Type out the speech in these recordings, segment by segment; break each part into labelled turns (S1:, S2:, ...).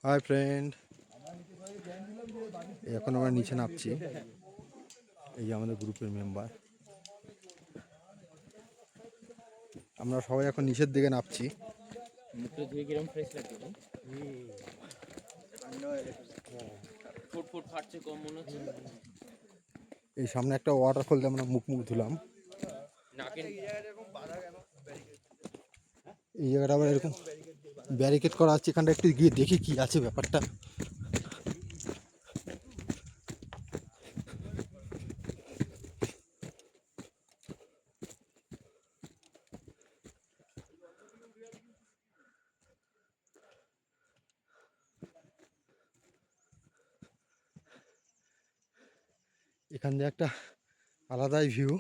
S1: Hi friend, এখন আমরা নিচে নামছি। এই আমাদের গ্রুপের মেম্বার, আমরা সবাই এখন নিচের দিকে নামছি। এই সামনে একটা ওয়াটারফল দিয়ে আমরা মুখ ধুলাম। এই জায়গাটা আবার এরকম ব্যারিকেড করা আছে, এখানটা একটু গিয়ে দেখি কি আছে ব্যাপারটা। এখান দিয়ে একটা আলাদাই ভিউ।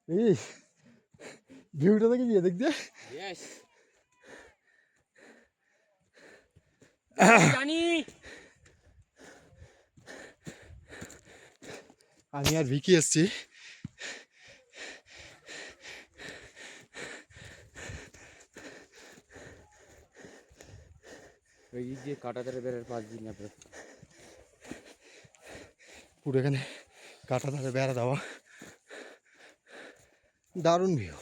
S1: এই ভিউটা দেখে গিয়ে দেখতে আমি আর ভিকি এসছি।
S2: কাঁটাতারের বেড়ার পাশ দিন
S1: পুরো এখানে কাঁটাতারে বেড়া দেওয়া, দারুণ ভিউ।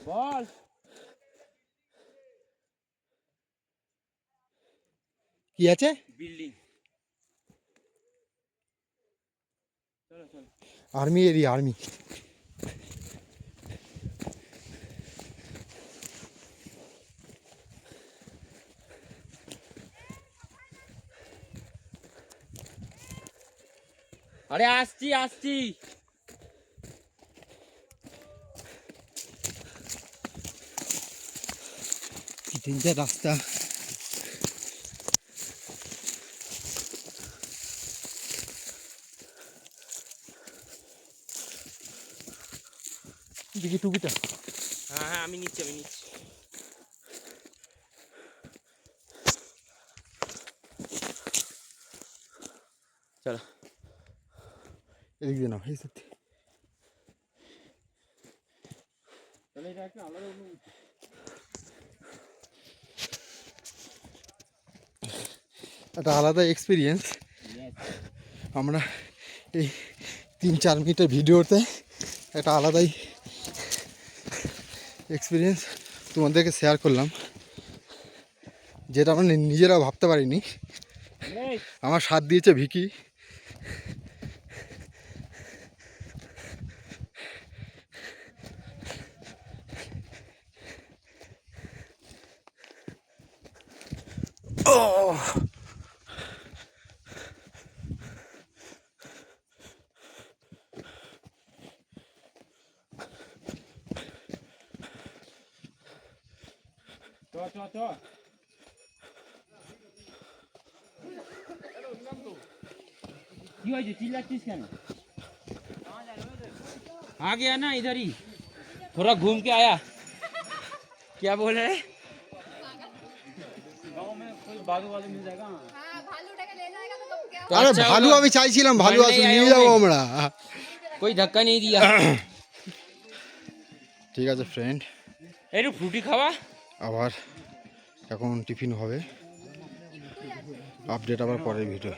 S2: বল
S1: কি আছে?
S2: Building,
S1: army area, army.
S2: আরে আসছি আসছি।
S1: তিনটা রাস্তা, দেখি টুপিটা।
S2: হ্যাঁ হ্যাঁ আমি নিচ্ছি চলো
S1: এদিক দিয়ে নাও। এই সত্যি
S2: এটা একটা আলাদা
S1: একটা আলাদা এক্সপিরিয়েন্স। আমরা এই 3-4 মিনিটের ভিডিওতে একটা আলাদাই এক্সপিরিয়েন্স তোমাদেরকে শেয়ার করলাম, যেটা আমরা নিজেরাও ভাবতে পারিনি। আমার সাথ দিয়েছে ভিকি।
S2: কি হয়েছে, চিল্লাচ্ছিস কেন? आ गया ना इधर ही, थोड़ा घूम के आया। क्या बोल रहे? गाँव में कोई भालू वालू मिल जाएगा?
S1: আরে ভালু আমি চাইছিলাম, ভালু আসুন, নিয়ে যাবো আমরা।
S2: कोई धक्का नहीं दिया।
S1: ঠিক আছে ফ্রেন্ড,
S2: একটু ফ্রুটি খাওয়া,
S1: আবার এখন টিফিন হবে। আপডেট আবার পরের ভিডিও।